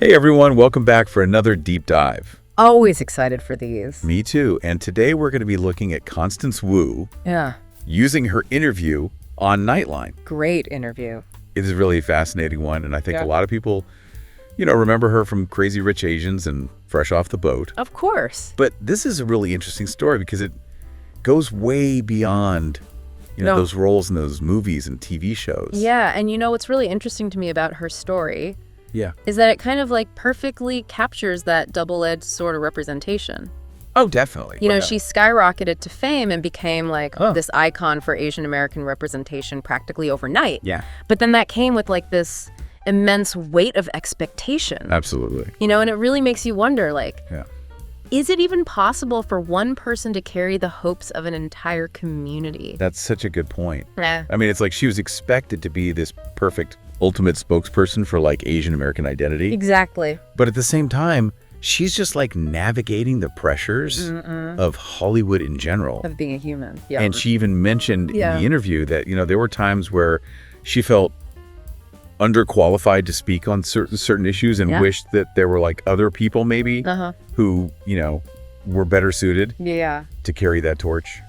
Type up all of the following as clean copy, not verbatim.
Hey everyone, welcome back for another deep dive. Always excited for these. Me too. And today we're going to be looking at Constance Wu Yeah. using her interview on Nightline. Great interview. It is really a fascinating one, and I think Yeah. a lot of people, remember her from Crazy Rich Asians and Fresh Off the Boat. Of course. But this is a really interesting story because it goes way beyond those roles in those movies and TV shows. Yeah, and what's really interesting to me about her story Yeah. is that it kind of like perfectly captures that double-edged sort of representation. Oh, definitely. She skyrocketed to fame and became like this icon for Asian American representation practically overnight. Yeah. But then that came with like this immense weight of expectation. Absolutely. And it really makes you wonder, like, Yeah. is it even possible for one person to carry the hopes of an entire community? That's such a good point. Yeah. I mean, it's like she was expected to be this perfect ultimate spokesperson for like Asian American identity. Exactly. But at the same time, she's just like navigating the pressures of Hollywood in general. Of being a human. Yeah. And she even mentioned in the interview that, there were times where she felt underqualified to speak on certain issues and wished that there were like other people maybe who, were better suited to carry that torch.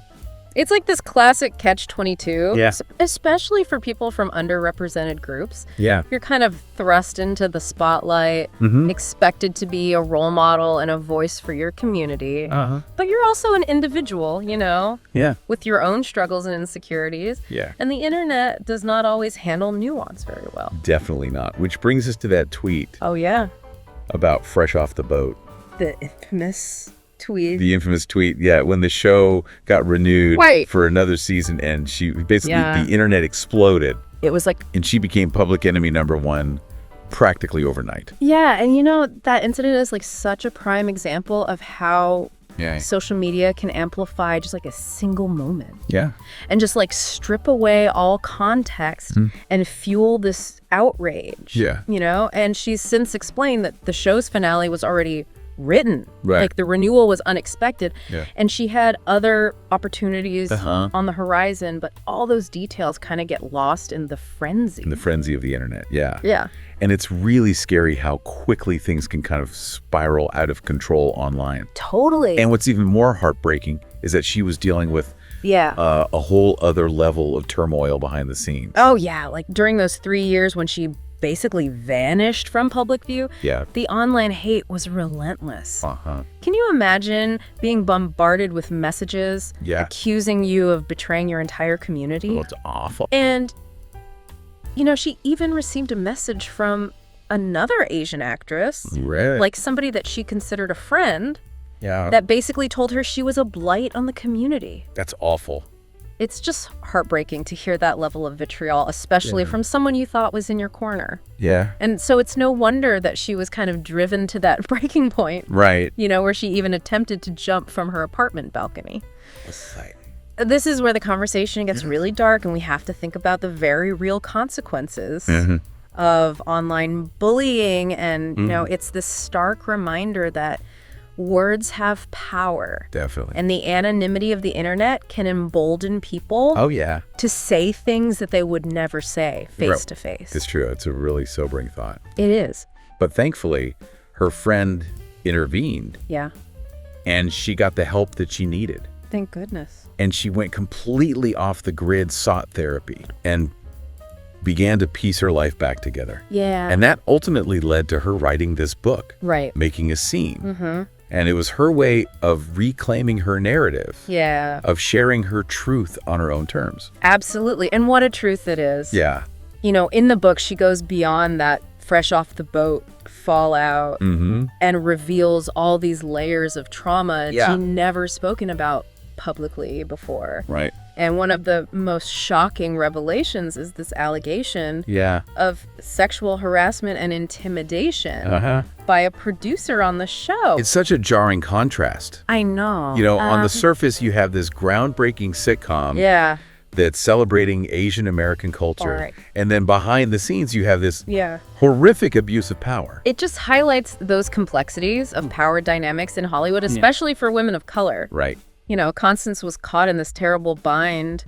It's like this classic catch-22, Yeah. especially for people from underrepresented groups. Yeah. You're kind of thrust into the spotlight, expected to be a role model and a voice for your community. But you're also an individual, Yeah. with your own struggles and insecurities. Yeah. And the internet does not always handle nuance very well. Definitely not. Which brings us to that tweet Oh, yeah. about Fresh Off the Boat. The infamous tweet. The infamous tweet, when the show got renewed for another season, and she basically, the internet exploded. It was like... And she became public enemy #1 practically overnight. Yeah, and that incident is like such a prime example of how social media can amplify just like a single moment. Yeah. And just like strip away all context and fuel this outrage. Yeah. And she's since explained that the show's finale was already written. Right. Like the renewal was unexpected. Yeah. And she had other opportunities on the horizon, but all those details kind of get lost in the frenzy. In the frenzy of the internet. Yeah. Yeah. And it's really scary how quickly things can kind of spiral out of control online. Totally. And what's even more heartbreaking is that she was dealing with a whole other level of turmoil behind the scenes. Oh, yeah. Like during those 3 years when she basically vanished from public view, the online hate was relentless. Can you imagine being bombarded with messages accusing you of betraying your entire community? Oh, it's awful. And, she even received a message from another Asian actress, like somebody that she considered a friend, that basically told her she was a blight on the community. That's awful. It's just heartbreaking to hear that level of vitriol, especially from someone you thought was in your corner. Yeah. And so it's no wonder that she was kind of driven to that breaking point. Right. Where she even attempted to jump from her apartment balcony. This is where the conversation gets really dark, and we have to think about the very real consequences of online bullying. And, it's this stark reminder that words have power. Definitely. And the anonymity of the internet can embolden people to say things that they would never say face to face. It's true. It's a really sobering thought. It is. But thankfully, her friend intervened. Yeah. And she got the help that she needed. Thank goodness. And she went completely off the grid, sought therapy, and began to piece her life back together. Yeah. And that ultimately led to her writing this book. Right. Making a Scene. And it was her way of reclaiming her narrative. Yeah. Of sharing her truth on her own terms. Absolutely. And what a truth it is. Yeah. In the book, she goes beyond that fresh off the boat fallout and reveals all these layers of trauma she'd never spoken about publicly before. Right. And one of the most shocking revelations is this allegation of sexual harassment and intimidation by a producer on the show. It's such a jarring contrast. I know. On the surface, you have this groundbreaking sitcom that's celebrating Asian American culture. Right. And then behind the scenes, you have this horrific abuse of power. It just highlights those complexities of power dynamics in Hollywood, especially for women of color. Right. Constance was caught in this terrible bind.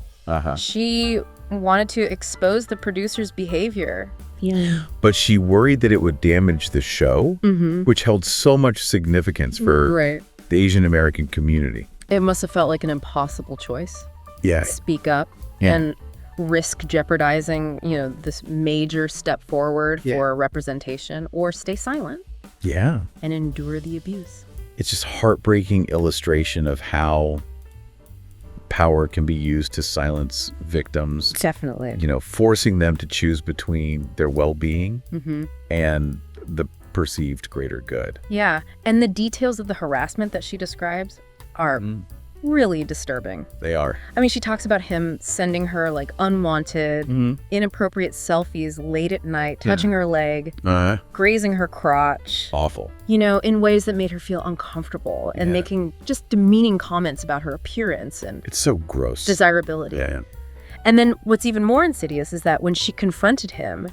She wanted to expose the producer's behavior. Yeah. But she worried that it would damage the show, which held so much significance for the Asian American community. It must have felt like an impossible choice. Yeah. Speak up and risk jeopardizing, this major step forward for representation, or stay silent. Yeah. And endure the abuse. It's just heartbreaking illustration of how power can be used to silence victims. Definitely. Forcing them to choose between their well-being and the perceived greater good. Yeah. And the details of the harassment that she describes are really disturbing. They are. I mean, she talks about him sending her like unwanted, inappropriate selfies late at night, touching her leg, grazing her crotch. Awful. In ways that made her feel uncomfortable and making just demeaning comments about her appearance and it's so gross. Desirability. Yeah. And then what's even more insidious is that when she confronted him,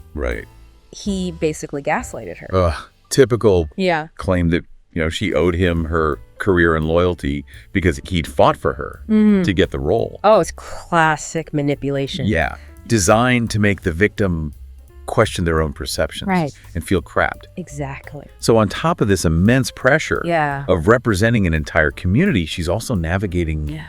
he basically gaslighted her. Typical claim that she owed him her career and loyalty because he'd fought for her to get the role. Oh, it's classic manipulation. Yeah. Designed to make the victim question their own perceptions and feel crapped. Exactly. So on top of this immense pressure of representing an entire community, she's also navigating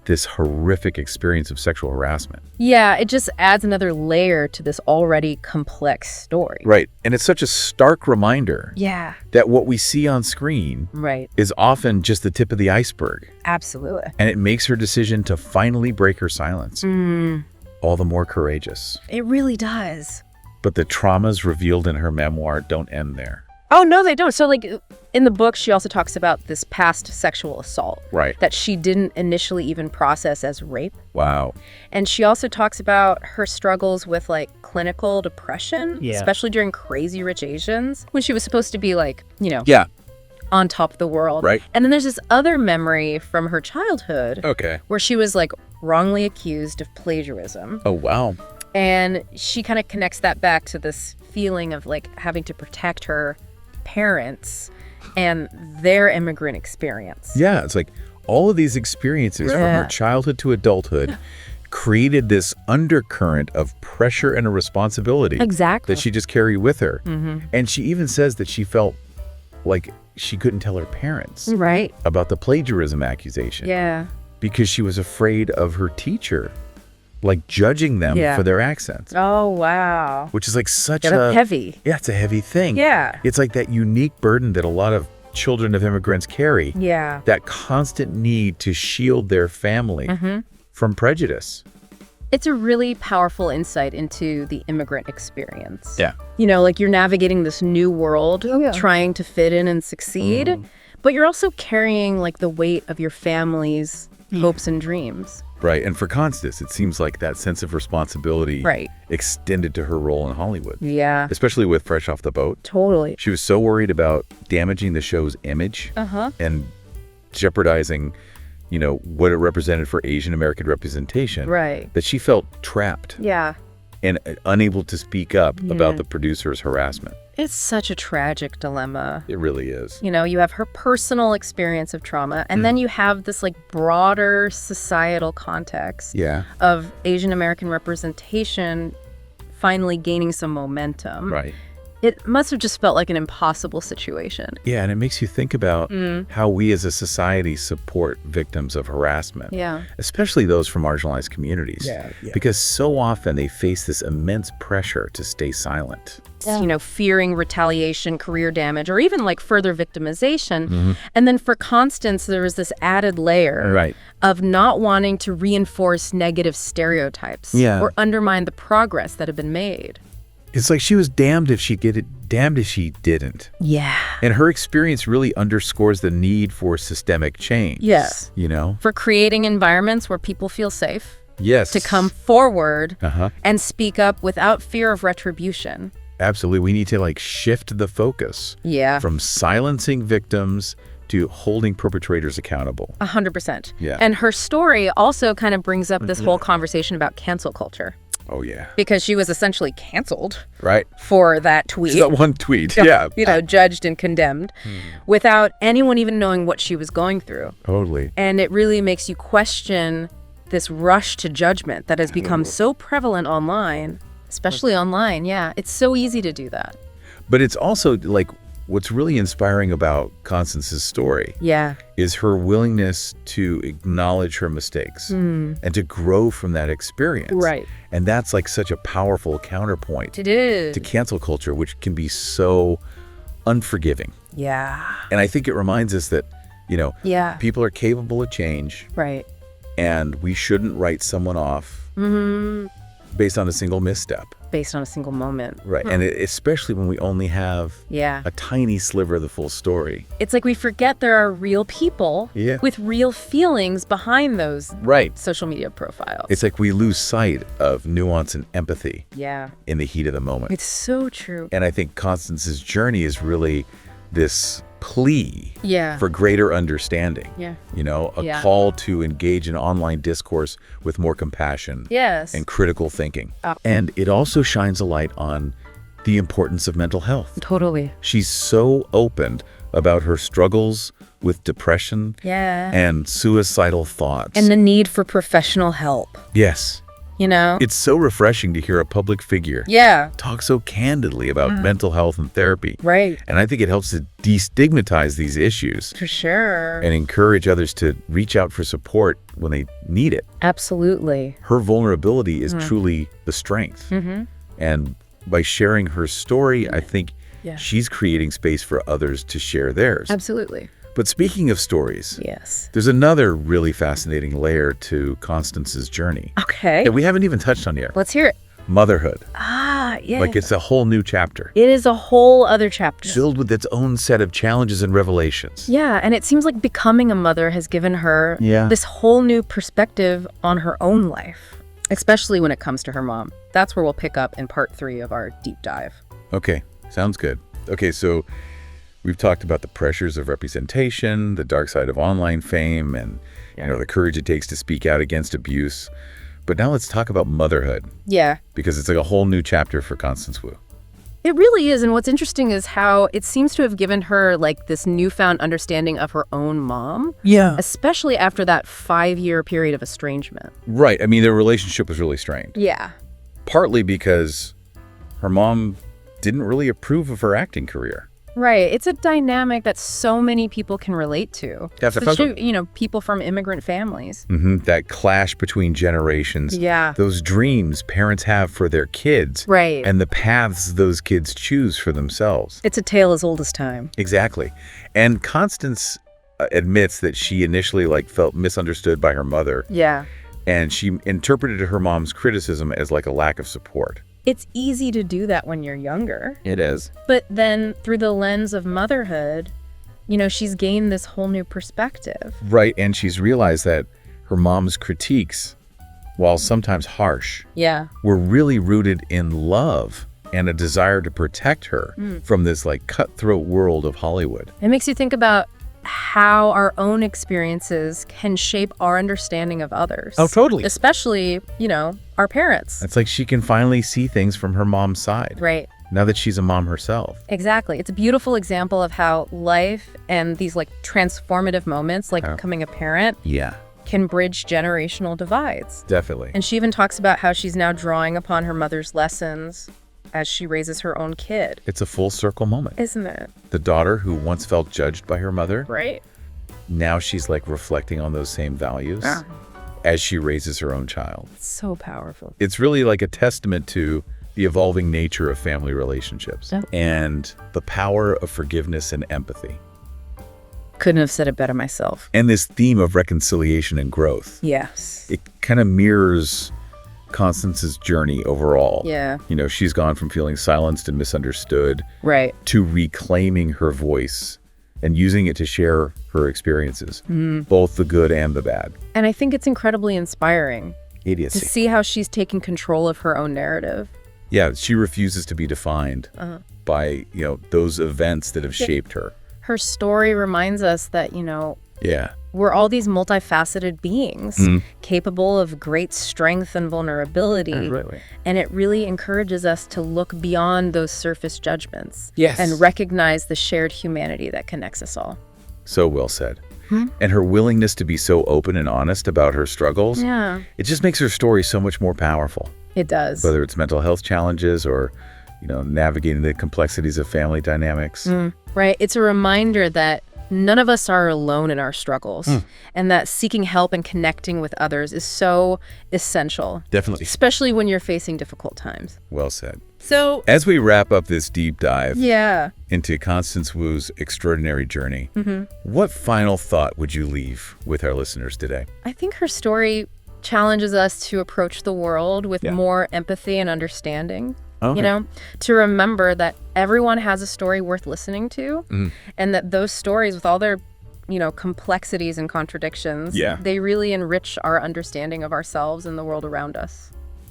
this horrific experience of sexual harassment. Yeah, it just adds another layer to this already complex story. Right. And it's such a stark reminder that what we see on screen is often just the tip of the iceberg. Absolutely. And it makes her decision to finally break her silence all the more courageous. It really does. But the traumas revealed in her memoir don't end there. Oh, no, they don't. So, in the book, she also talks about this past sexual assault. That she didn't initially even process as rape. Wow. And she also talks about her struggles with, clinical depression, especially during Crazy Rich Asians, when she was supposed to be, on top of the world. Right. And then there's this other memory from her childhood. Where she was, wrongly accused of plagiarism. Oh, wow. And she kind of connects that back to this feeling of, having to protect her parents and their immigrant experience. Yeah, it's like all of these experiences from her childhood to adulthood created this undercurrent of pressure and a responsibility that she just carried with her. And she even says that she felt like she couldn't tell her parents about the plagiarism accusation because she was afraid of her teacher judging them for their accents. Oh, wow. Which is such a heavy. Yeah, it's a heavy thing. Yeah. It's that unique burden that a lot of children of immigrants carry. Yeah. That constant need to shield their family from prejudice. It's a really powerful insight into the immigrant experience. Yeah. You're navigating this new world, trying to fit in and succeed, but you're also carrying the weight of your family's hopes and dreams. Right. And for Constance, it seems like that sense of responsibility extended to her role in Hollywood. Yeah. Especially with Fresh Off the Boat. Totally. She was so worried about damaging the show's image and jeopardizing, what it represented for Asian American representation. That she felt trapped. Yeah. And unable to speak up about the producer's harassment. It's such a tragic dilemma. It really is. You have her personal experience of trauma, and then you have this broader societal context of Asian American representation finally gaining some momentum. Right. It must have just felt like an impossible situation. Yeah, and it makes you think about how we as a society support victims of harassment. Yeah. Especially those from marginalized communities. Yeah. Because so often they face this immense pressure to stay silent. Fearing retaliation, career damage, or even further victimization. And then for Constance, there was this added layer of not wanting to reinforce negative stereotypes or undermine the progress that had been made. It's she was damned if she did it, damned if she didn't. Yeah. And her experience really underscores the need for systemic change. Yes. For creating environments where people feel safe. Yes. To come forward and speak up without fear of retribution. Absolutely. We need to shift the focus. Yeah. From silencing victims to holding perpetrators accountable. 100%. Yeah. And her story also kind of brings up this whole conversation about cancel culture. Oh, yeah. Because she was essentially canceled for that tweet. That one tweet, yeah. Judged and condemned without anyone even knowing what she was going through. Totally. And it really makes you question this rush to judgment that has become so prevalent online, especially online. Yeah, it's so easy to do that. But it's also like what's really inspiring about Constance's story is her willingness to acknowledge her mistakes and to grow from that experience. Right. And that's like such a powerful counterpoint It is. to cancel culture, which can be so unforgiving. Yeah. And I think it reminds us that, people are capable of change. Right. And we shouldn't write someone off based on a single misstep. Based on a single moment. Right. And especially when we only have a tiny sliver of the full story. It's like we forget there are real people with real feelings behind those social media profiles. It's like we lose sight of nuance and empathy in the heat of the moment. It's so true. And I think Constance's journey is really this plea for greater understanding. A call to engage in online discourse with more compassion and critical thinking. And it also shines a light on the importance of mental health. Totally. She's so open about her struggles with depression and suicidal thoughts. And the need for professional help. Yes. It's so refreshing to hear a public figure talk so candidly about mental health and therapy. Right. And I think it helps to destigmatize these issues. For sure. And encourage others to reach out for support when they need it. Absolutely. Her vulnerability is truly the strength. And by sharing her story, I think she's creating space for others to share theirs. Absolutely. But speaking of stories, there's another really fascinating layer to Constance's journey. Okay. That we haven't even touched on yet. Let's hear it. Motherhood. Yeah. Like it's a whole new chapter. It is a whole other chapter. Filled with its own set of challenges and revelations. Yeah, and it seems like becoming a mother has given her this whole new perspective on her own life, especially when it comes to her mom. That's where we'll pick up in part 3 of our deep dive. Okay, sounds good. Okay, so we've talked about the pressures of representation, the dark side of online fame, and the courage it takes to speak out against abuse. But now let's talk about motherhood. Yeah. Because it's like a whole new chapter for Constance Wu. It really is. And what's interesting is how it seems to have given her like this newfound understanding of her own mom. Yeah. Especially after that 5-year period of estrangement. Right. I mean, their relationship was really strained. Yeah. Partly because her mom didn't really approve of her acting career. Right. It's a dynamic that so many people can relate to. Especially, people from immigrant families. That clash between generations. Yeah. Those dreams parents have for their kids. Right. And the paths those kids choose for themselves. It's a tale as old as time. Exactly. And Constance admits that she initially felt misunderstood by her mother. Yeah. And she interpreted her mom's criticism as a lack of support. It's easy to do that when you're younger. It is. But then through the lens of motherhood, she's gained this whole new perspective. Right. And she's realized that her mom's critiques, while sometimes harsh, were really rooted in love and a desire to protect her from this cutthroat world of Hollywood. It makes you think about how our own experiences can shape our understanding of others. Oh, totally. Especially, our parents. It's like she can finally see things from her mom's side. Right. Now that she's a mom herself. Exactly. It's a beautiful example of how life and these transformative moments, becoming a parent, can bridge generational divides. Definitely. And she even talks about how she's now drawing upon her mother's lessons as she raises her own kid. It's a full circle moment. Isn't it? The daughter who once felt judged by her mother. Right. Now she's reflecting on those same values as she raises her own child. It's so powerful. It's really a testament to the evolving nature of family relationships and the power of forgiveness and empathy. Couldn't have said it better myself. And this theme of reconciliation and growth. Yes. It kind of mirrors Constance's journey overall. Yeah. She's gone from feeling silenced and misunderstood to reclaiming her voice and using it to share her experiences, both the good and the bad. And I think it's incredibly inspiring. It is. To see how she's taking control of her own narrative. Yeah, she refuses to be defined by, those events that have shaped her. Her story reminds us that, we're all these multifaceted beings capable of great strength and vulnerability. Right. And it really encourages us to look beyond those surface judgments. Yes. And recognize the shared humanity that connects us all. So well said. and her willingness to be so open and honest about her struggles, it just makes her story so much more powerful. It does. Whether it's mental health challenges or, navigating the complexities of family dynamics. Right. It's a reminder that none of us are alone in our struggles, and that seeking help and connecting with others is so essential. Definitely. Especially when you're facing difficult times. Well said. So, as we wrap up this deep dive yeah, into Constance Wu's extraordinary journey, what final thought would you leave with our listeners today? I think her story challenges us to approach the world with more empathy and understanding. Okay. To remember that everyone has a story worth listening to, and that those stories, with all their, complexities and contradictions, they really enrich our understanding of ourselves and the world around us.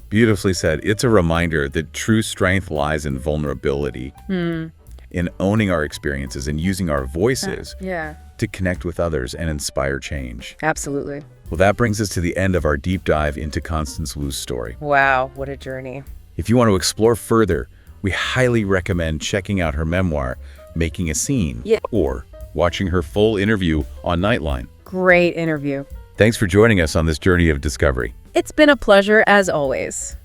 Beautifully said. It's a reminder that true strength lies in vulnerability, in owning our experiences and using our voices to connect with others and inspire change. Absolutely. Well, that brings us to the end of our deep dive into Constance Wu's story. Wow, what a journey. If you want to explore further, we highly recommend checking out her memoir, Making a Scene, or watching her full interview on Nightline. Great interview. Thanks for joining us on this journey of discovery. It's been a pleasure, as always.